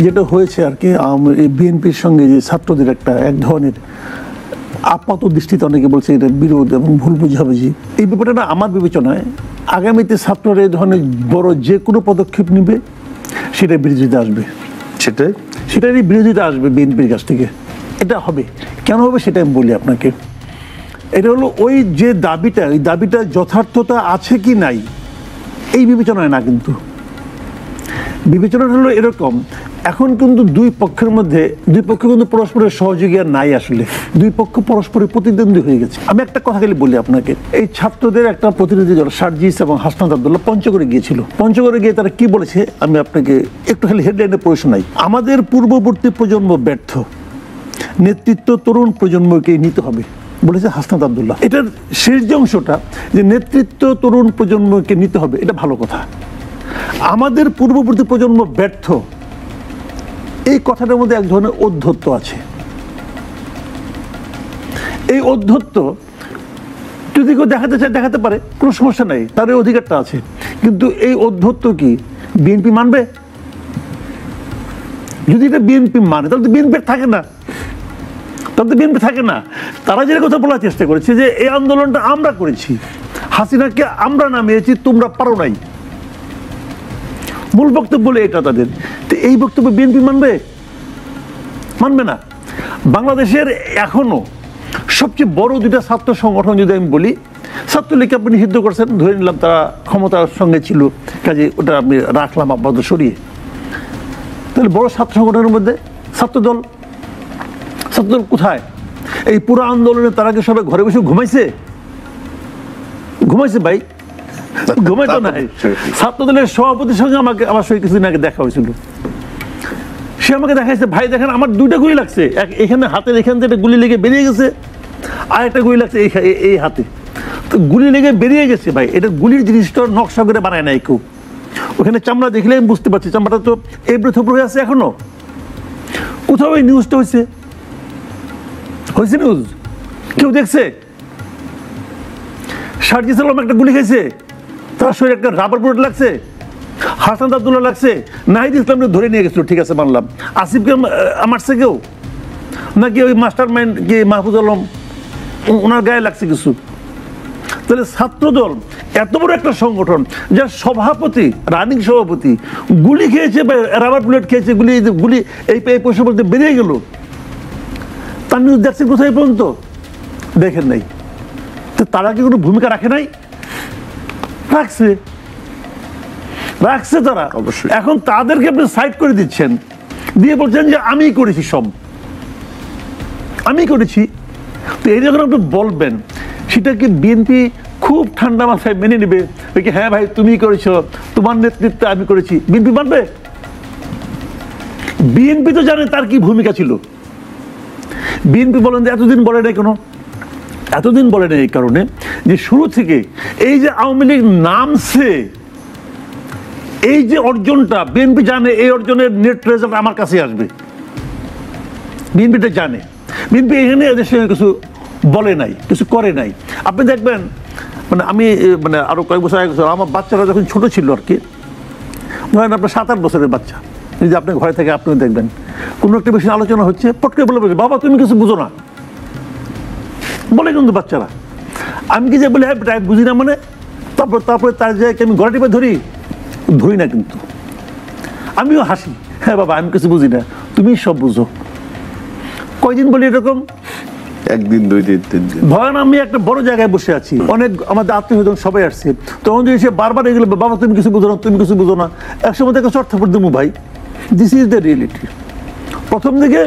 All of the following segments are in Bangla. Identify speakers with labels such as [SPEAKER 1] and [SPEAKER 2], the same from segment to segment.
[SPEAKER 1] যেটা হয়েছে আর কি, বিএনপির সঙ্গে যে ছাত্রদের একটা এক ধরনের আপাত দৃষ্টিতে অনেকে বলছে এটা বিরোধ এবং ভুল বুঝাবুঝি, এই ব্যাপারটা আমার বিবেচনায় আগামীতে ছাত্ররা এই ধরনের বড় যে কোনো পদক্ষেপ নেবে সেটার বিরোধিতা আসবে, সেটারই বিরোধিতা আসবে বিএনপির কাছ থেকে। এটা হবে, কেন হবে সেটা আমি বলি আপনাকে। এটা হলো ওই যে দাবিটা, ওই দাবিটা যথার্থতা আছে কি নাই এই বিবেচনায় না, কিন্তু বিবেচনাটা হলো এরকম, এখন কিন্তু দুই পক্ষ কিন্তু পরস্পরের সহযোগী আর নাই, আসলে দুই পক্ষ পরস্পরের প্রতিদ্বন্দ্বী হয়ে গেছে। আমি একটা কথা খালি বলি আপনাকে, এই ছাত্রদের একটা প্রতিনিধি দল সার্জিস এবং হাসনাত আব্দুল্লাহ পঞ্চগড়ে গিয়েছিল। পঞ্চগড়ে গিয়ে তারা কি বলেছে আমি আপনাকে একটু খালি হেডলাইনে পড়ে শোনাই। আমাদের পূর্ববর্তী প্রজন্ম ব্যর্থ, নেতৃত্ব তরুণ প্রজন্মকে নিতে হবে বলেছে হাসনাত আব্দুল্লাহ। এটার শেষ যে অংশটা, যে নেতৃত্ব তরুণ প্রজন্মকে নিতে হবে, এটা ভালো কথা। আমাদের পূর্ববর্তী প্রজন্ম ব্যর্থ, এই কথাটার মধ্যে এক ধরনের ঔদ্ধত্য আছে। এই ঔদ্ধত্য যদি কেউ দেখাতে চায় দেখাতে পারে, কোনো সমস্যা নাই, তার এই অধিকারটা আছে। কিন্তু এই ঔদ্ধত্য কি বিএনপি মানবে? যদি এটা বিএনপি মানে তাহলে তো বিএনপি থাকে না, তারা যে কথা বলার চেষ্টা করেছে যে এই আন্দোলনটা আমরা করেছি, হাসিনাকে আমরা নামিয়েছি, তোমরা পারো নাই, মূল বক্তব্য বলে এটা তাদের। তো এই বক্তব্য বিএনপি মানবে না। বাংলাদেশের এখনো সবচেয়ে বড় দুইটা ছাত্র সংগঠন যদি আমি বলি, ছাত্রলীগকে আপনি নিষিদ্ধ করছেন, ধরে নিলাম তারা ক্ষমতার সঙ্গে ছিল, কাজে ওটা আমি রাখলাম আপাতত সরিয়ে। তাহলে বড় ছাত্র সংগঠনের মধ্যে ছাত্রদল কোথায়? এই পুরো আন্দোলনে তারা কি সবাই ঘরে বসে ঘুমাইছে ভাই? ঘুমাইতো না। ছাত্রদলের সভাপতির সঙ্গে আমার সঙ্গে কিছুদিন আগে দেখা হয়েছিল, সে আমাকে দেখাইছে, ভাই দেখেন আমার দুইটা গুলি লাগছে, এখানে হাতের এখান থেকে গুলি লেগে বেরিয়ে গেছে, আর একটা গুলি লাগছে এই হাতে। তো গুলি লেগে বেরিয়ে গেছে ভাই, এটা গুলির জিনিসটা নকশা করে বানায় নাই কেউ। ওখানে চামড়া দেখলে আমি বুঝতে পারছি চামড়াটা তো এবড়ে থবড়ে হয়ে আছে এখনো। কোথাও এই নিউজটা হয়েছে নিউজ কেউ দেখছে? সার্জিস আলম একটা গুলি খেয়েছে, তার শরীরে একটা রাবার বুলেট লাগছে, হাসনাত আব্দুল্লাহ লাগছে, নাহিদ ইসলামকে ধরে নিয়ে গেছিল, ঠিক আছে মানলাম। আসিফকে মারছে কেউ, নাকি ওই মাস্টার মাইন্ড কি মাহফুজ আলম ওনার গায়ে লাগছে কিছু? তাহলে ছাত্রদল এত বড় একটা সংগঠন, যার সভাপতি, রানিং সভাপতি গুলি খেয়েছে বা রাবার বুলেট খেয়েছে, গুলি এই পয়সা বলতে বেরিয়ে গেল, তার নিউজ দেখছেন কোথায় পর্যন্ত? দেখেন নাই। তো তারা কি কোনো ভূমিকা রাখে নাই? রাখছে তারা অবশ্যই। এখন তাদেরকে আপনি সাইড করে দিচ্ছেন, দিয়ে বলছেন যে আমি করেছি, সব আমি করেছি। তো এই যখন আপনি বলবেন, সেটা কি বিএনপি খুব ঠান্ডা মাথায় মেনে নেবে? হ্যাঁ ভাই তুমি করেছ, তোমার নেতৃত্বে আমি করেছি, বিএনপি মানবে? বিএনপি তো জানে তার কি ভূমিকা ছিল। বিএনপি বলেন যে এতদিন বলে নাই কেন? এতদিন বলে নাই এই কারণে যে শুরু থেকে এই যে আওয়ামী লীগ নামছে, এই যে অর্জনটা বিএনপি জানে, এই অর্জনের নেট রেজাল্ট আমার কাছে আসবে, বিএনপিটা জানে। বিএনপি এখানে এদের সঙ্গে কিছু বলে নাই, কিছু করে নাই। আপনি দেখবেন, আমি আরো কয়েক বছর আগে আমার বাচ্চারা যখন ছোট ছিল আর কি, ধরেন আপনার 7-8 বছরের বাচ্চা, যদি আপনি ঘরে থেকে আপনি দেখবেন কোনো একটা বিষয়ে আলোচনা হচ্ছে, পটকে বলে বাবা তুমি কিছু বুঝো না, বলে কিন্তু বাচ্চারা। আমি কি যে বলি হ্যাঁ বুঝি না, তারপরে তার জায়গায় আমি গলা টিপে ধরি না, কিন্তু আমিও হাসি, হ্যাঁ বাবা আমি কিছু বুঝি না, তুমি সব বুঝো। কয়দিন বলি এরকম?
[SPEAKER 2] একদিন, 2 দিন, 3 দিন।
[SPEAKER 1] ধরেন আমি একটা বড় জায়গায় বসে আছি, অনেক আমাদের আত্মীয় সবাই আসছে, তখন যদি সে বারবার এগুলো বাবা তুমি কিছু বুঝো না, তুমি কিছু বুঝো না, একসময় থেকে চর্থা পড়তে ভাই, দিস ইজ দ্য রিয়েলিটি। প্রথম দিকে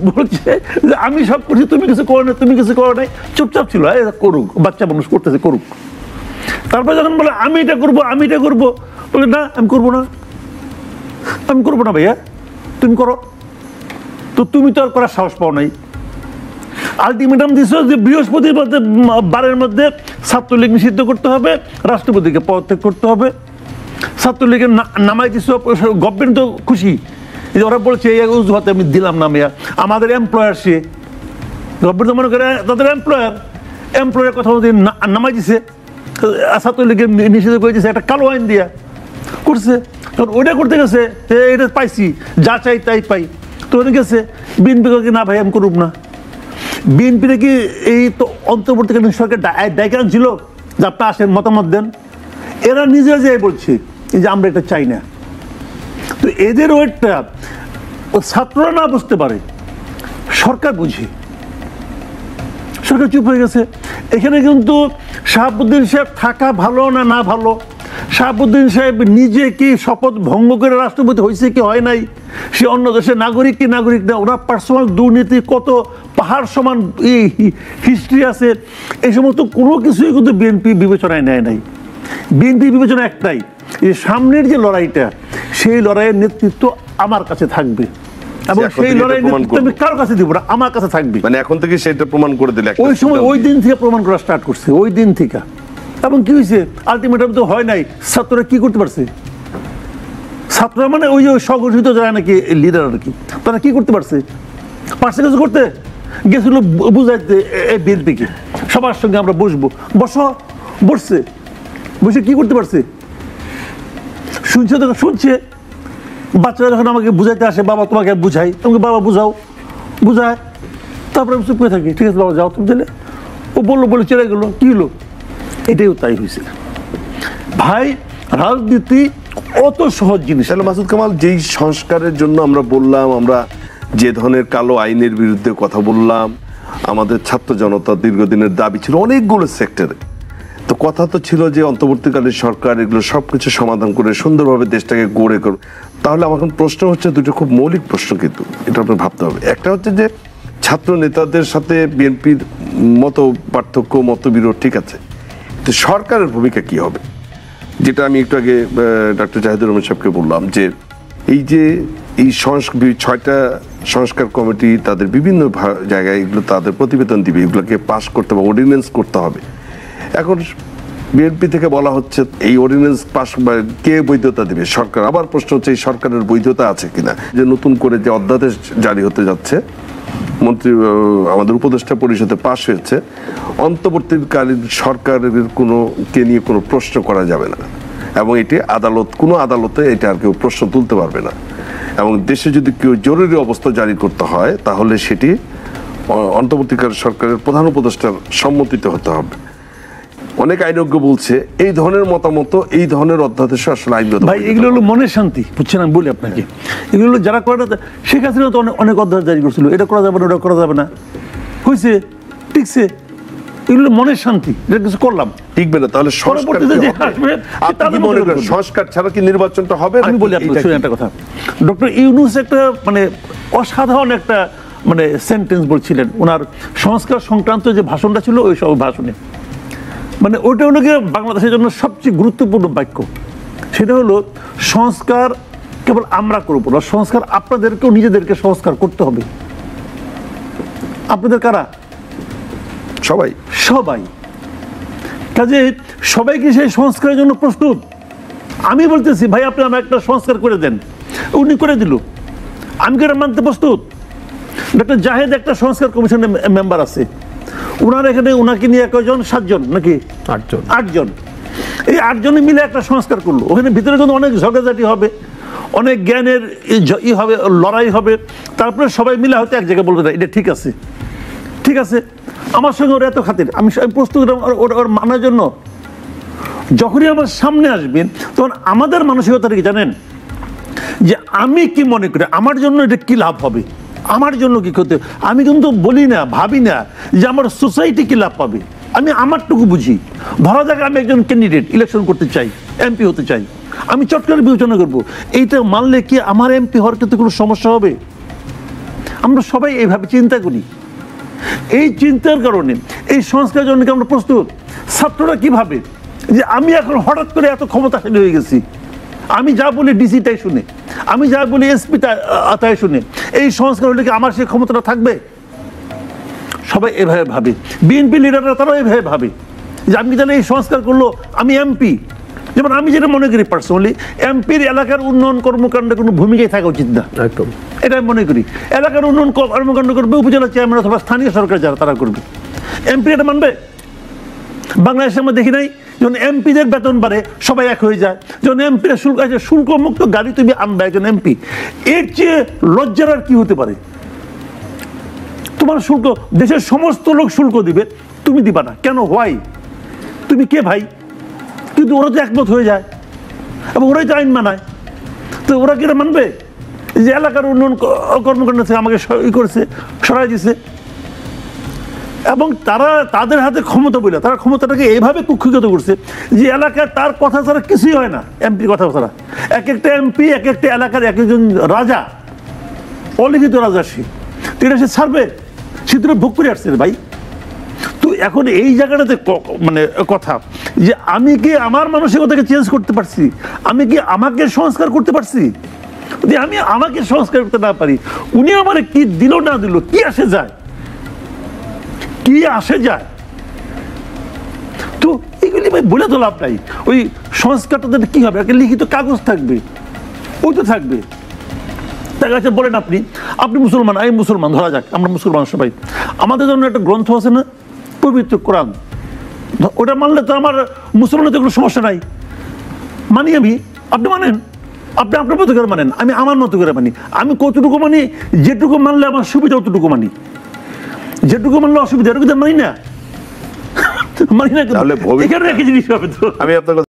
[SPEAKER 1] বলছে যে আমি সব করছি, তুমি কিছু করো না, তুমি কিছু করো নাই, চুপচাপ ছিল, করুক, বাচ্চা মানুষ করতেছে করুক। তারপর যখন বলে আমি এটা করবো, বলে না আমি করবো না ভাইয়া, তুমি করো। তো তুমি তো আর করার সাহস পাও নাই। আলটিমেটাম দিছ যে বৃহস্পতিবারের মধ্যে ছাত্রলীগ নিষিদ্ধ করতে হবে, রাষ্ট্রপতিকে পদত্যাগ করতে হবে। ছাত্রলীগের নামাই দিছ, গভর্নমেন্ট তো খুশি, ওরা বলছে এই অজুহাতে আমি দিলাম না মেয়া, আমাদের এমপ্লয়ার সে, গভর্নমেন্ট মনে করে তাদের এমপ্লয়ারের কথা নামাই দিছে, ছাত্রলীগের নিষিদ্ধ করে দিছে একটা কালো আইন দিয়া। করছে। কারণ ওইটা করতে গেছে এটা পাইছি, যা চাই তাই পাই, তো ওটা গেছে বিএনপি কি না ভাই আমি করুম না। বিএনপিটা কি এই তো অন্তর্বর্তীকালীন সরকার ডাইকান ছিল যে আপনার আসেন মতামত দেন? এরা নিজেরা যে বলছে যে আমরা এটা চাই না। তো এদের ওয়েটটা ছাত্ররা না বুঝতে পারে, সরকার বুঝে, সরকার চুপ হয়ে গেছে। এখানে কিন্তু শাহাবুদ্দিন সাহেব থাকা ভালো না না ভালো, শাহাবুদ্দিন সাহেব নিজে কি শপথ ভঙ্গ করে রাষ্ট্রপতি হয়েছে কি হয় নাই, সে অন্য দেশের নাগরিক কি নাগরিক না, ওনার পার্সোনাল দুর্নীতি কত পাহাড় সমান হিস্ট্রি আছে, এই সমস্ত কোনো কিছুই কিন্তু বিএনপি বিবেচনায় নেয় নাই। বিএনপি বিবেচনা একটাই, যে সামনের যে লড়াইটা, সেই লড়াইয়ের নেতৃত্ব আমার কাছে থাকবে, এবং সেই লড়াইয়ের নেতৃত্ব আমি কারোর কাছে দিব না, আমার কাছে থাকবে।
[SPEAKER 2] মানে এখন থেকে সেটা প্রমাণ করে দিলে
[SPEAKER 1] ওই সময় ওই দিন থেকে প্রমাণ করা স্টার্ট করছে, ওই দিন থেকে। এবং কি হয়েছে, আলটিমেটাম তো হয় নাই, ছাত্ররা কি করতে পারছে? ছাত্ররা মানে ওই যে সংগঠিত যারা নাকি লিডার আর কি, তারা কি করতে পারছে? পারছে কিছু করতে? গেছিল বুঝাইতে বিএনপিকে সবার সঙ্গে আমরা বসবো, বসছে, বসে কি করতে পারছে? শুনছে তো শুনছে, বাচ্চারা যখন আমাকে বুঝাইতে আসে, বাবা তোমাকে বুঝাই, তোমাকে বাবা বুঝায়, তারপরে আমি চুপ করে থাকি, ঠিক আছে বাবা যাও তুমি চলে। ও বললো বলে চলে গেলো, কি হলো? এটাও তাই হয়েছে ভাই। রাজনীতি অত সহজ জিনিস।
[SPEAKER 2] তাহলে মাসুদ কামাল, যেই সংস্কারের জন্য আমরা বললাম, আমরা যে ধরনের কালো আইনের বিরুদ্ধে কথা বললাম, আমাদের ছাত্র জনতা দীর্ঘদিনের দাবি ছিল অনেকগুলো সেক্টরে, তো কথা তো ছিল যে অন্তর্বর্তীকালীন সরকার এগুলো সবকিছু সমাধান করে সুন্দরভাবে দেশটাকে গড়ে করবে। তাহলে আমার এখন প্রশ্ন হচ্ছে দুটো খুব মৌলিক প্রশ্ন, কিন্তু এটা আপনার ভাবতে হবে। একটা হচ্ছে যে ছাত্র নেতাদের সাথে বিএনপির মত পার্থক্য, মতবিরোধ, ঠিক আছে, তো সরকারের ভূমিকা কি হবে? যেটা আমি একটু আগে ডক্টর জাহিদুর রহমান সাহেবকে বললাম, যে এই 6টা সংস্কার কমিটি তাদের বিভিন্ন জায়গায় এগুলো তাদের প্রতিবেদন দিবে, এগুলোকে পাস করতে হবে, অর্ডিন্যান্স করতে হবে। এখন বিএনপি থেকে বলা হচ্ছে এই অর্ডিন্যান্স পাস কে বৈধতা দেবে? সরকার। আবার প্রশ্ন হচ্ছে এই সরকারের বৈধতা আছে কিনা। যে নতুন করে যে অধ্যাদেশ জারি হতে যাচ্ছে, মন্ত্রী আমাদের উপদেষ্টা পরিষদে পাশ হয়েছে, অন্তর্বর্তীকালীন সরকারের কে নিয়ে কোনো প্রশ্ন করা যাবে না, এবং এটি কোনো আদালতে এটা আর কেউ প্রশ্ন তুলতে পারবে না। এবং দেশে যদি কেউ জরুরি অবস্থা জারি করতে হয়, তাহলে সেটি অন্তর্বর্তীকালীন সরকারের প্রধান উপদেষ্টার সম্মতিতে হতে হবে। অনেক আইনজ্ঞ বলছে এই ধরনের মতামত, এই ধরনের অধ্যাদেশ আসলে আইনগত
[SPEAKER 1] ভাই, এগুলো হলো মনের শান্তি, বুঝছেন? আমি বলি আপনাকে, এগুলো হলো যারা করে না। শেখ হাসিনা তো অনেক অধ্যাদেশ জারি করছিল, এটা করা যাবে না, ওটা করা যাবে না, হয়েছে, ঠিকছে, এগুলো মনের শান্তি, এটা কিছু করলাম,
[SPEAKER 2] টিকবে না। তাহলে সংস্কার ছাড়া কি নির্বাচনটা হবে?
[SPEAKER 1] আমি বলি আপনাকে, শুনে একটা কথা, ডক্টর ইউনূস একটা মানে অসাধারণ একটা মানে সেন্টেন্স বলছিলেন ওনার সংস্কার সংক্রান্ত যে ভাষণটা ছিল, ওই সব ভাষণে, মানে ওইটা হলো গিয়ে বাংলাদেশের জন্য সবচেয়ে গুরুত্বপূর্ণ বাক্য। সেটা হলো সংস্কার কেবল আমরা করবো না, সংস্কার আপনাদেরকেও নিজেদেরকে সংস্কার করতে হবে। আপনাদের কারা? সবাই। কাজে সবাই কি সেই সংস্কারের জন্য প্রস্তুত? আমি বলতেছি ভাই আপনি আমার একটা সংস্কার করে দেন, উনি করে দিল, আমি কি মানতে প্রস্তুত? ডক্টর জাহেদ একটা সংস্কার কমিশনের মেম্বার আছে, ওনাকে নিয়ে কয়জন? 7 জন নাকি 8 জন। এই 8 জনে মিলে একটা সংস্কার করলো। ওখানে ভিতরে কিন্তু অনেক ঝগড়াঝাটি হবে, অনেক জ্ঞানের হবে, লড়াই হবে, তারপরে সবাই মিলে হয়তো এক জায়গায় বলবে না এটা ঠিক আছে, ঠিক আছে, আমার সঙ্গে ওর এত খাতির, আমি প্রস্তুত ওর মানার জন্য। যখনই আমার সামনে আসবেন, তখন আমাদের মানসিকতা কি জানেন, যে আমি কি মনে করি আমার জন্য এটা কি লাভ হবে, আমার জন্য কি ক্ষতি। আমি কিন্তু বলি না, ভাবি না যে আমার সোসাইটি কি লাভ পাবে, আমি আমারটুকু বুঝি। ধরা যাক আমি একজন ক্যান্ডিডেট, ইলেকশন করতে চাই, এমপি হতে চাই, আমি চট করে বিবেচনা করবো এইটা মানলে কি আমার এমপি হওয়ার ক্ষেত্রে কোনো সমস্যা হবে। আমরা সবাই এইভাবে চিন্তা করি। এই চিন্তার কারণে এই সংস্কারের জন্য কি আমরা প্রস্তুত? ছাত্ররা কি ভাবে যে আমি এখন হঠাৎ করে এত ক্ষমতাশালী হয়ে গেছি, আমি যা বলি ডিসি তাই শুনে, আমি যা বলি এসপি তাই শুনে, এই সংস্কার হলে কি আমার সেই ক্ষমতাটা থাকবে? সবাই এভাবে ভাবে, বিএনপি লিডাররা তারাও এভাবে ভাবে যে আমি জানি এই সংস্কার করলো আমি এমপি। যেমন আমি যেটা মনে করি পার্সোনালি, এমপির এলাকার উন্নয়ন কর্মকাণ্ডে কোনো ভূমিকায় থাকা উচিত না, একদম এটা আমি মনে করি। এলাকার উন্নয়ন কর্মকাণ্ড করবে উপজেলা চেয়ারম্যান অথবা স্থানীয় সরকার যারা, তারা করবে। এমপি এটা মানবে? বাংলাদেশে আমরা দেখি নাই যখন এমপিদের বেতন বাড়ে সবাই এক হয়ে যায়, যখন এমপিরা শুল্ক আছে, শুল্কমুক্ত গাড়ি তুমি আনবে একজন এমপি, এর চেয়ে লজ্জার আর কি হতে পারে? তোমার শুল্ক, দেশের সমস্ত লোক শুল্ক দিবে, তুমি দিবা না কেন? হোয়াই? তুমি কে ভাই? কিন্তু ওরা তো একমত হয়ে যায় এবং ওরাই তো আইন মানায়। তো ওরা কি এটা মানবে যে এলাকার উন্নয়ন কর্মকাণ্ড থেকে আমাকে করেছে, সরাই দিছে? এবং তারা তাদের হাতে ক্ষমতা বলে, তারা ক্ষমতাটাকে এইভাবে কুক্ষিগত করছে যে এলাকায় তার কথা ছাড়া কিছুই হয় না, এমপির কথা ছাড়া। এক একটা এমপি এক একটা এলাকার এক একজন রাজা, অলিখিত রাজা সে। তো এটা সে ছাড়বে? সে তো ভোগ করে আসছে ভাই। তো এখন এই জায়গাটাতে মানে কথা যে আমি কি আমার মানসিকতাকে চেঞ্জ করতে পারছি? আমি কি আমাকে সংস্কার করতে পারছি? যে আমি আমাকে সংস্কার করতে না পারি, উনি আমার কি দিল না দিল, কি আসে যায়? কি আসে যায়? তো এগুলি ভাই বলে তো লাভ নাই। ওই সংস্কারটা কি হবে? একটা লিখিত কাগজ থাকবে, ওই তো থাকবে। তার কাছে বলেন আপনি মুসলমান, আমি মুসলমান, ধরা যাক আমরা মুসলমান সবাই, আমাদের জন্য একটা গ্রন্থ আছে না, পবিত্র কোরআন, ওটা মানলে তো আমার মুসলমানের তো কোনো সমস্যা নাই, মানি আমি। আপনি মানেন, আপনি আপনার মতো করে মানেন, আমি আমার মতো করে মানি। আমি কতটুকু মানি? যেটুকু মানলে আমার সুবিধা অতটুকু মানি, যেটুকু মানলে অসুবিধা এটুকু মানি না, মানি না। এখানে একই জিনিস হবে তো।
[SPEAKER 2] আমি আপনার